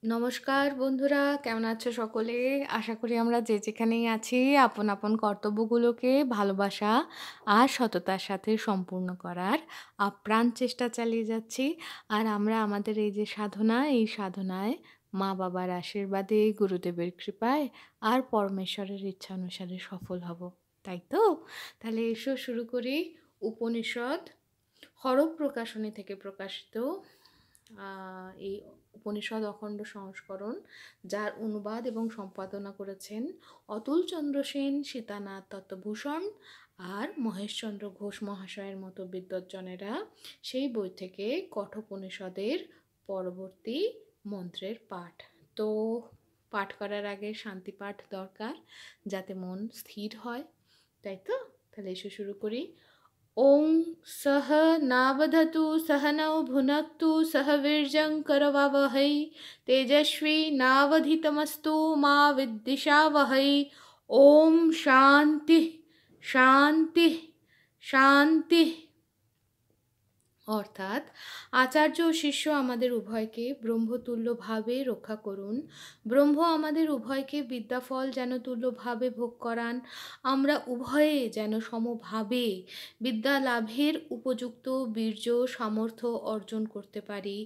নমস্কার বন্ধুরা, কেমন আছো সকলে? আশা করি আমরা যে যেখানেই আছি আপন আপন কর্তব্যগুলোকে ভালোবাসা আর সততার সাথে সম্পূর্ণ করার আপ্রাণ চেষ্টা চালিয়ে যাচ্ছি। আর আমরা আমাদের এই যে সাধনা, এই সাধনায় মা বাবার আশীর্বাদে, গুরুদেবের কৃপায় আর পরমেশ্বরের ইচ্ছা অনুসারে সফল হব। তাই তো? তাহলে এসো শুরু করি। উপনিষদ হরপ প্রকাশনী থেকে প্রকাশিত এই উপনিষদ অখণ্ড সংস্করণ, যার অনুবাদ এবং সম্পাদনা করেছেন অতুল চন্দ্র সেন, সীতানাথ তত্ত্বভূষণ আর মহেশচন্দ্র ঘোষ মহাশয়ের মতো বিদ্বজ্জনেরা। সেই বই থেকে কঠোপনিষদের পরবর্তী মন্ত্রের পাঠ। তো পাঠ করার আগে শান্তি পাঠ দরকার, যাতে মন স্থির হয়। তাই তো? তাহলে এসে শুরু করি। ওং সহ নাবধতু সহনৌ ভুনক্তু সহ বীর্যং করবাবহৈ তেজস্বী নাবধিতমস্তু মা বিদ্বিষাবহৈ। ওম শান্তি শান্তি শান্তি। অর্থাৎ আচার্য ও শিষ্য আমাদের উভয়কে ব্রহ্মতুল্যভাবে রক্ষা করুন। ব্রহ্ম আমাদের উভয়কে বিদ্যাফল যেন তুল্যভাবে ভোগ করান। আমরা উভয়ে যেন সমভাবে বিদ্যা লাভের উপযুক্ত বীর্য সামর্থ্য অর্জন করতে পারি।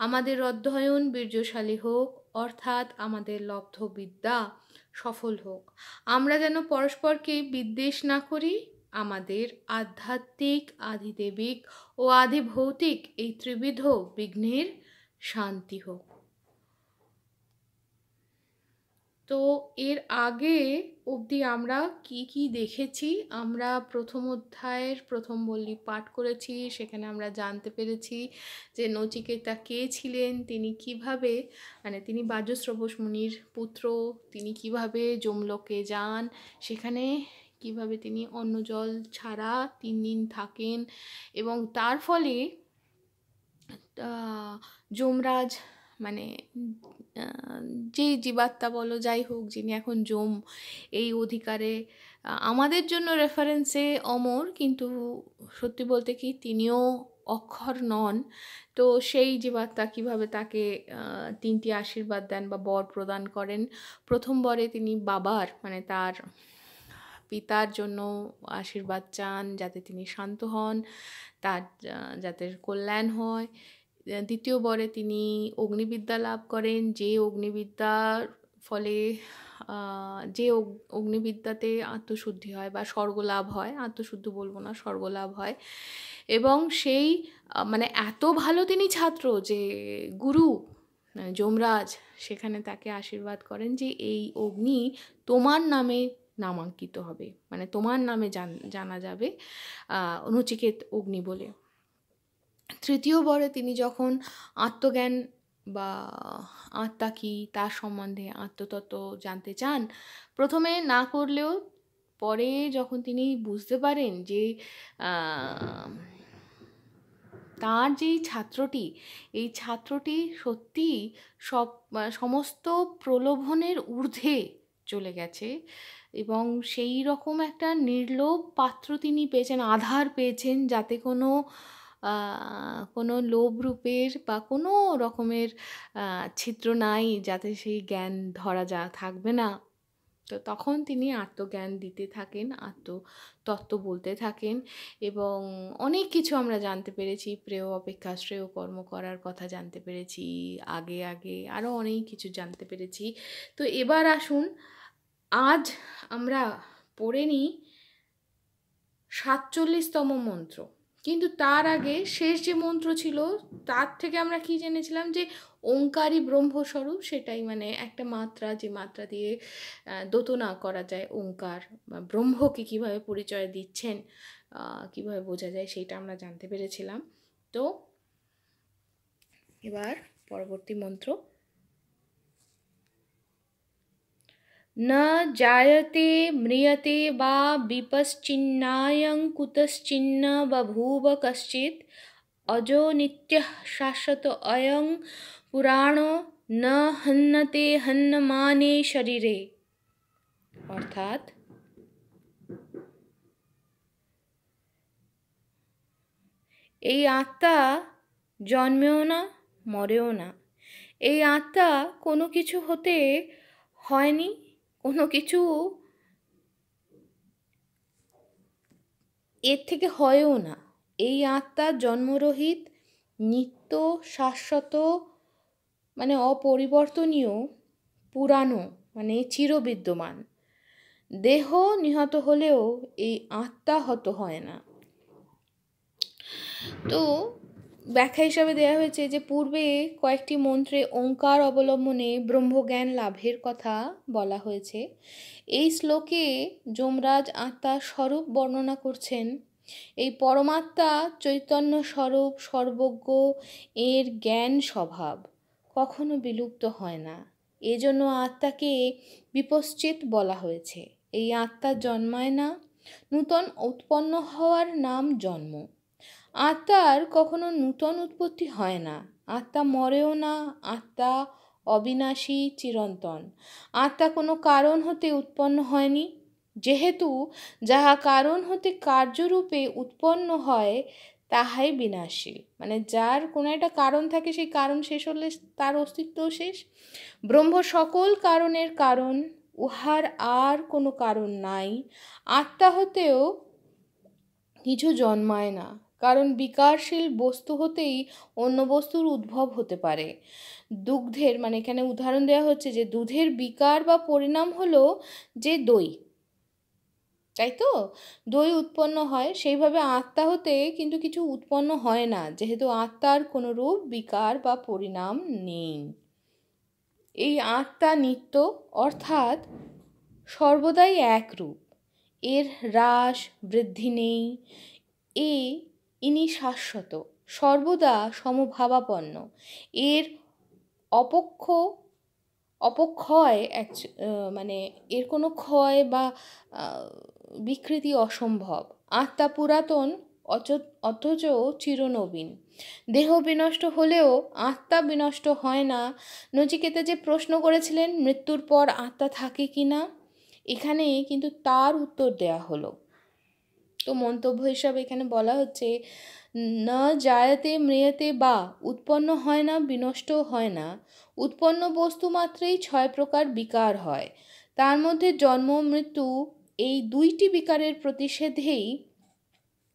আমাদের অধ্যয়ন বীর্যশালী হোক, অর্থাৎ আমাদের লব্ধ বিদ্যা সফল হোক। আমরা যেন পরস্পরকে বিদ্বেষ না করি। আমাদের আধ্যাত্মিক, আধিদেবিক ও আধিভৌতিক এই ত্রিবিধ বিঘ্নের শান্তি হোক। তো এর আগে অবধি আমরা কি দেখেছি? আমরা প্রথম অধ্যায়ের প্রথম বল্লী পাঠ করেছি। সেখানে আমরা জানতে পেরেছি যে নচিকেতা কে ছিলেন, তিনি কিভাবে, তিনি বাজশ্রবস মুনির পুত্র, তিনি কিভাবে যমলোকে যান, সেখানে কিভাবে তিনি অন্ন জল ছাড়া 3 দিন থাকেন এবং তার ফলে যমরাজ, মানে যেই জীবাত্মা বলো যাই হোক, যিনি এখন যম, এই অধিকারে আমাদের জন্য রেফারেন্সে অমর, কিন্তু সত্যি বলতে কি তিনিও অক্ষর নন। তো সেই জীবাত্মা কিভাবে তাকে 3টি আশীর্বাদ দেন বা বর প্রদান করেন। প্রথম বরে তিনি বাবার, তার পিতার জন্য আশীর্বাদ চান, যাতে তিনি শান্ত হন, তার যাতে কল্যাণ হয়। দ্বিতীয় বরে তিনি অগ্নিবিদ্যা লাভ করেন, যে অগ্নিবিদ্যার ফলে যে অগ্নিবিদ্যাতে আত্মশুদ্ধি হয় বা স্বর্গলাভ হয়, আত্মশুদ্ধি বলবো না, স্বর্গলাভ হয়। এবং সেই এত ভালো তিনি ছাত্র যে গুরু যমরাজ সেখানে তাকে আশীর্বাদ করেন যে এই অগ্নি তোমার নামে নামাঙ্কিত হবে, তোমার নামে জানা যাবে নচিকেত অগ্নি বলে। তৃতীয় বরে তিনি যখন আত্মজ্ঞান বা আত্মা কি তার সম্বন্ধে আত্মতত্ত্ব জানতে চান, প্রথমে না করলেও পরে যখন তিনি বুঝতে পারেন যে তার যেই ছাত্রটি, এই ছাত্রটি সত্যি সমস্ত প্রলোভনের ঊর্ধ্বে চলে গেছে এবং সেই রকম একটা নির্লোভ পাত্র তিনি পেয়েছেন, আধার পেয়েছেন, যাতে কোনো লোভ রূপের বা কোনো রকমের ছিদ্র নাই, যাতে সেই জ্ঞান ধরা থাকবে না। তো তখন তিনি আত্মজ্ঞান দিতে থাকেন, আত্মতত্ত্ব বলতে থাকেন এবং অনেক কিছু আমরা জানতে পেরেছি। প্রেয় অপেক্ষা শ্রেয় কর্ম করার কথা জানতে পেরেছি, আগে আরও অনেক কিছু জানতে পেরেছি। তো এবার আসুন, আজ আমরা পড়ে নিই 47তম মন্ত্র। কিন্তু তার আগে শেষ যে মন্ত্র ছিল, তার থেকে আমরা কি জেনেছিলাম যে ওঙ্কারই ব্রহ্মস্বরূপ, সেটাই একটা মাত্রা, যে মাত্রা দিয়ে দোতনা করা যায় ওঙ্কার বা ব্রহ্মকে কিভাবে পরিচয় দিচ্ছেন, কিভাবে বোঝা যায়, সেটা আমরা জানতে পেরেছিলাম। তো এবার পরবর্তী মন্ত্র। न जायते म्रियते वा विपश्चिन्नायं कुतश्चिन्न बभूव कश्चित् अजो नित्यः शाश्वत अयं पुराणो न हन्यते हन्यमाने शरीरे। অর্থাৎ এই আত্মা জন্মেও না, মরেও না। এই আত্মা কোনো কিছু হতে হয়নি, কোনো কিছু এর থেকে হয়ও না। এই আত্মা জন্মরহিত, নিত্য, শাশ্বত, মানে অপরিবর্তনীয়, পুরানো, মানে চিরবিদ্যমান। দেহ নিহত হলেও এই আত্মা হত হয় না। তো ব্যাখ্যা হিসাবে দেওয়া হয়েছে যে পূর্বে কয়েকটি মন্ত্রে ওঙ্কার অবলম্বনে ব্রহ্মজ্ঞান লাভের কথা বলা হয়েছে। এই শ্লোকে যমরাজ আত্মার স্বরূপ বর্ণনা করছেন। এই পরমাত্মা চৈতন্য স্বরূপ, সর্বজ্ঞ, এর জ্ঞান স্বভাব কখনো বিলুপ্ত হয় না। এজন্য আত্মাকে বিপশ্চিত বলা হয়েছে। এই আত্মা জন্মায় না, নূতন উৎপন্ন হওয়ার নাম জন্ম। আত্মার কখনো নূতন উৎপত্তি হয় না। আত্মা মরেও না, আত্মা অবিনাশী, চিরন্তন। আত্মা কোনো কারণ হতে উৎপন্ন হয়নি। যেহেতু যাহা কারণ হতে কার্যরূপে উৎপন্ন হয় তাহাই বিনাশী, মানে যার কোনো একটা কারণ থাকে, সেই কারণ শেষ হলে তার অস্তিত্বও শেষ। ব্রহ্ম সকল কারণের কারণ, উহার আর কোনো কারণ নাই। আত্মা হতেও কিছু জন্মায় না, কারণ বিকারশীল বস্তু হতেই অন্য বস্তুর উদ্ভব হতে পারে। দুগ্ধের, মানে এখানে উদাহরণ দেওয়া হচ্ছে যে দুধের বিকার বা পরিণাম হলো যে দই, তাই তো? দই উৎপন্ন হয়, সেইভাবে আত্মা হতে কিন্তু কিছু উৎপন্ন হয় না, যেহেতু আত্মার কোনো রূপ বিকার বা পরিণাম নেই। এই আত্মা নিত্য, অর্থাৎ সর্বদাই একরূপ। এর হ্রাস বৃদ্ধি নেই। ইনি শাশ্বত, সর্বদা সমভাবাপন্ন। এর অপক্ষয় মানে এর কোনো ক্ষয় বা বিকৃতি অসম্ভব। আত্মা পুরাতন, অথচ চিরনবীন। দেহ বিনষ্ট হলেও আত্মা বিনষ্ট হয় না। নচিকেতা যে প্রশ্ন করেছিলেন মৃত্যুর পর আত্মা থাকে কি না, এখানে কিন্তু তার উত্তর দেয়া হলো। তো মন্তব্য হিসাবে এখানে বলা হচ্ছে, না জায়তে ম্রিয়তে বা, উৎপন্ন হয় না, বিনষ্টও হয় না। উৎপন্ন বস্তু মাত্রেই 6 প্রকার বিকার হয়। তার মধ্যে জন্ম মৃত্যু, এই দুইটি বিকারের প্রতিষেধেই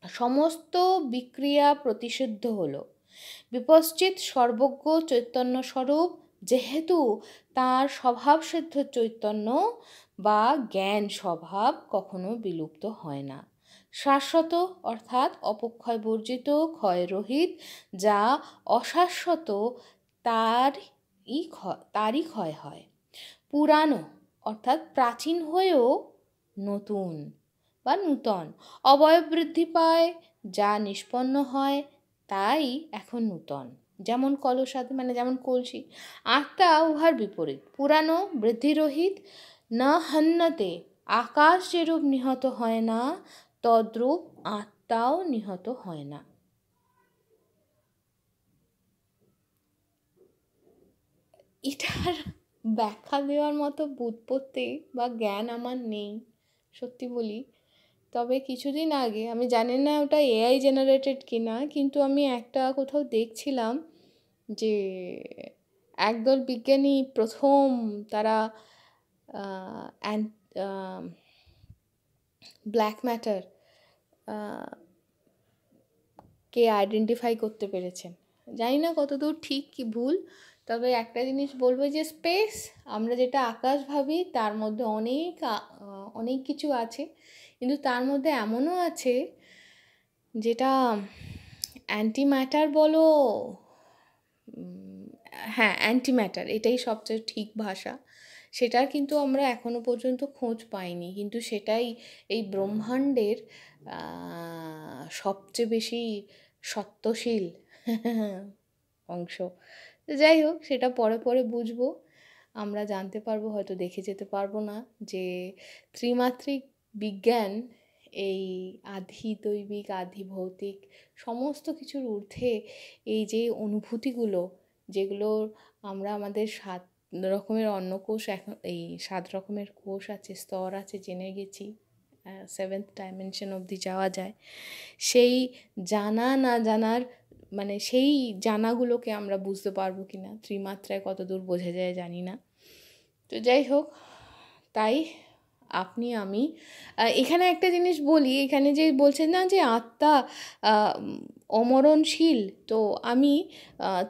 সমস্ত বিক্রিয়া প্রতিষিদ্ধ হলো। বিপশ্চিত সর্বজ্ঞ চৈতন্য স্বরূপ, যেহেতু তার স্বভাবসিদ্ধ চৈতন্য বা জ্ঞান স্বভাব কখনো বিলুপ্ত হয় না। শাশ্বত, অর্থাৎ অপক্ষয় বর্জিত, ক্ষয়রহিত। যা অশাশ্বত তারই ক্ষয় হয়। পুরানো, অর্থাৎ প্রাচীন হয়েও নতুন বা নূতন। অবয়ব বৃদ্ধি পায়, যা নিষ্পন্ন হয় তাই এখন নূতন। যেমন কলসাদি, মানে যেমন কলসি। আত্মা উহার বিপরীত, পুরানো, বৃদ্ধিরহিত। না হন্যতে, আকাশ যেরূপ নিহত হয় না, তদ্রূপ আত্মাও নিহত হয় না। এটার ব্যাখ্যা দেওয়ার মতো বুৎপত্তি বা জ্ঞান আমার নেই, সত্যি বলি। তবে কিছুদিন আগে, আমি জানি না ওটা এআই জেনারেটেড কিনা, কিন্তু আমি একটা কোথাও দেখছিলাম যে একদল বিজ্ঞানী প্রথম তারা ব্ল্যাক ম্যাটার কে আইডেন্টিফাই করতে পেরেছেন। জানি না কতদূর ঠিক কি ভুল, তবে একটা জিনিস বলবো যে স্পেস, আমরা যেটা আকাশ ভাবি, তার মধ্যে অনেক কিছু আছে, কিন্তু তার মধ্যে এমনও আছে যেটা অ্যান্টি ম্যাটার বলো, হ্যাঁ অ্যান্টি ম্যাটার, এটাই সবচেয়ে ঠিক ভাষা। সেটার কিন্তু আমরা এখনো পর্যন্ত খোঁজ পাইনি, কিন্তু সেটাই এই ব্রহ্মাণ্ডের সবচেয়ে বেশি সত্যশীল অংশ। তো যাই হোক, সেটা পরে পরে বুঝবো, আমরা জানতে পারবো, হয়তো দেখে যেতে পারবো না, যে ত্রিমাত্রিক বিজ্ঞান এই আধি দৈবিক, আধি ভৌতিক সমস্ত কিছুর ঊর্ধ্বে এই যে অনুভূতিগুলো, যেগুলো আমরা আমাদের 7 রকমের অন্নকোষ, এখন এই 7 রকমের কোষ আছে, স্তর আছে, জেনে গেছি, 7th ডাইমেনশন অবধি যাওয়া যায়। সেই জানা না জানার মানে সেই জানাগুলোকে আমরা বুঝতে পারবো কি না, ত্রিমাত্রায় কতদূর বোঝা যায় জানি না। তো যাই হোক, তাই আপনি আমি এখানে একটা জিনিস বলি, এখানে যে বলছেন না যে আত্মা অমরণশীল, তো আমি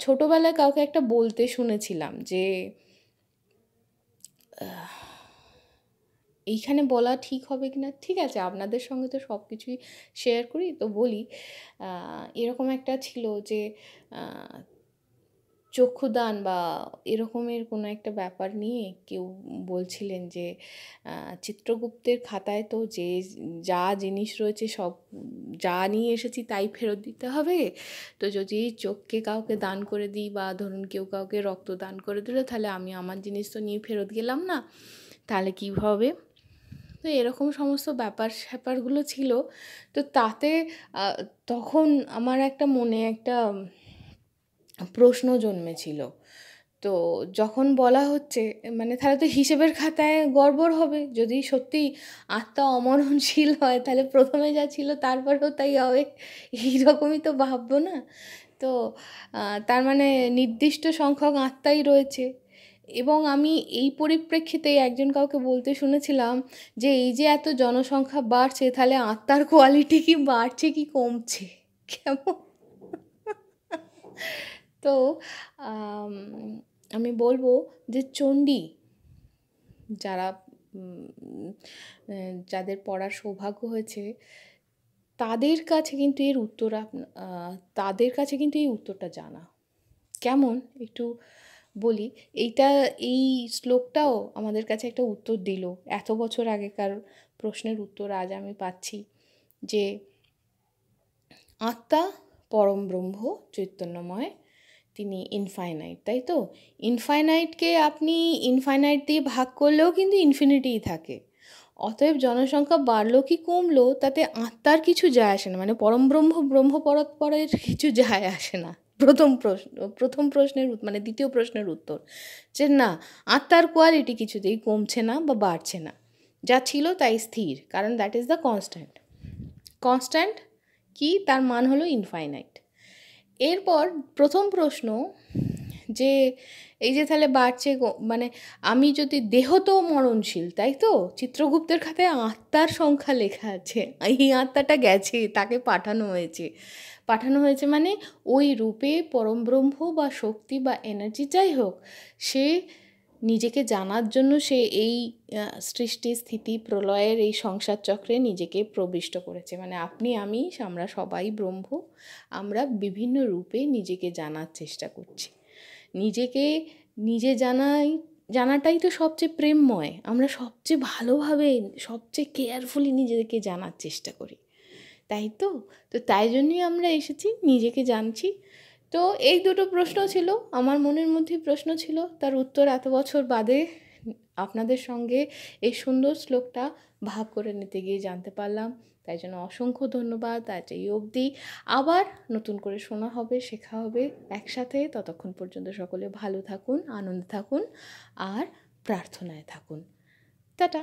ছোটোবেলায় কাউকে একটা বলতে শুনেছিলাম যে এইখানে বলা ঠিক হবে কি না, ঠিক আছে আপনাদের সঙ্গে তো সব কিছুই শেয়ার করি, তো বলি। এরকম একটা ছিল যে চক্ষুদান বা এরকমের কোনো একটা ব্যাপার নিয়ে কেউ বলছিলেন যে চিত্রগুপ্তের খাতায় তো যে যা জিনিস রয়েছে সব যা নিয়ে এসেছি তাই ফেরত দিতে হবে, তো যদি চোখকে কাউকে দান করে দিই বা ধরুন কেউ কাউকে রক্ত দান করে দিল, তাহলে আমি আমার জিনিস তো নিয়ে ফেরত গেলাম না, তাহলে কী হবে? তো এরকম সমস্ত স্যাপারগুলো ছিল। তো তাতে তখন আমার একটা মনে একটা প্রশ্ন জন্মেছিল। তো যখন বলা হচ্ছে মানে তাহলে তো হিসেবের খাতায় গড়বড় হবে, যদি সত্যিই আত্মা অমরণশীল হয় তাহলে প্রথমে যা ছিল তারপরেও তাই হবে, এইরকমই তো ভাববো না? তো তার মানে নির্দিষ্ট সংখ্যক আত্মাই রয়েছে। এবং আমি এই পরিপ্রেক্ষিতে একজন কাউকে বলতে শুনেছিলাম যে এই যে এত জনসংখ্যা বাড়ছে, তাহলে আত্মার কোয়ালিটি কি বাড়ছে কি কমছে? কেমন? তো আমি বলবো যে চণ্ডী যারা যাদের পড়ার সৌভাগ্য হয়েছে তাদের কাছে কিন্তু এর উত্তর তাদের কাছে কিন্তু এই উত্তরটা জানা। কেমন একটু বলি, এই শ্লোকটাও আমাদের কাছে একটা উত্তর দিল। এত বছর আগেকার প্রশ্নের উত্তর আজ আমি পাচ্ছি যে আত্মা পরম ব্রহ্ম চৈতন্যময়, তিনি ইনফাইনাইট, তাই তো? ইনফাইনাইটকে আপনি ইনফাইনাইট দিয়ে ভাগ করলেও কিন্তু ইনফিনিটিই থাকে। অতএব জনসংখ্যা বাড়লো কি কমলো তাতে আত্মার কিছু যায় আসে না, মানে পরম ব্রহ্ম পরস্পরের কিছু যায় আসে না। প্রথম প্রশ্নের মানে দ্বিতীয় প্রশ্নের উত্তর যে না, আত্মার কোয়ালিটি কিছুতেই কমছে না বা বাড়ছে না, যা ছিল তাই স্থির, কারণ দ্যাট ইজ দ্য কনস্ট্যান্ট কি, তার মান হলো ইনফাইনাইট। এরপর প্রথম প্রশ্ন যে এই যে তাহলে বাড়ছে, মানে আমি যদি দেহ তো মরণশীল, তাই তো? চিত্রগুপ্তের খাতায় আত্মার সংখ্যা লেখা আছে, এই আত্মাটা গেছে, তাকে পাঠানো হয়েছে মানে ওই রূপে পরম ব্রহ্ম বা শক্তি বা এনার্জি যাই হোক, সে নিজেকে জানার জন্য সে এই সৃষ্টি স্থিতি প্রলয়ের এই সংসার চক্রে নিজেকে প্রবিষ্ট করেছে। মানে আপনি আমি আমরা সবাই ব্রহ্ম, আমরা বিভিন্ন রূপে নিজেকে জানার চেষ্টা করছি। নিজে জানাটাই তো সবচেয়ে প্রেমময়, আমরা সবচেয়ে ভালোভাবে সবচেয়ে কেয়ারফুলি নিজেকে জানার চেষ্টা করি, তাই তো? তো তাই জন্যই আমরা এসেছি, নিজেকে জানছি। তো এই দুটো প্রশ্ন ছিল আমার মনের মধ্যে, প্রশ্ন ছিল, তার উত্তর এত বছর বাদে আপনাদের সঙ্গে এই সুন্দর শ্লোকটা ভাগ করে নিতে গিয়ে জানতে পারলাম। তাই জন্য অসংখ্য ধন্যবাদ। আজ এই অবধি, আবার নতুন করে শোনা হবে, শেখা হবে একসাথে। ততক্ষণ পর্যন্ত সকলে ভালো থাকুন, আনন্দে থাকুন আর প্রার্থনায় থাকুন। টাটা।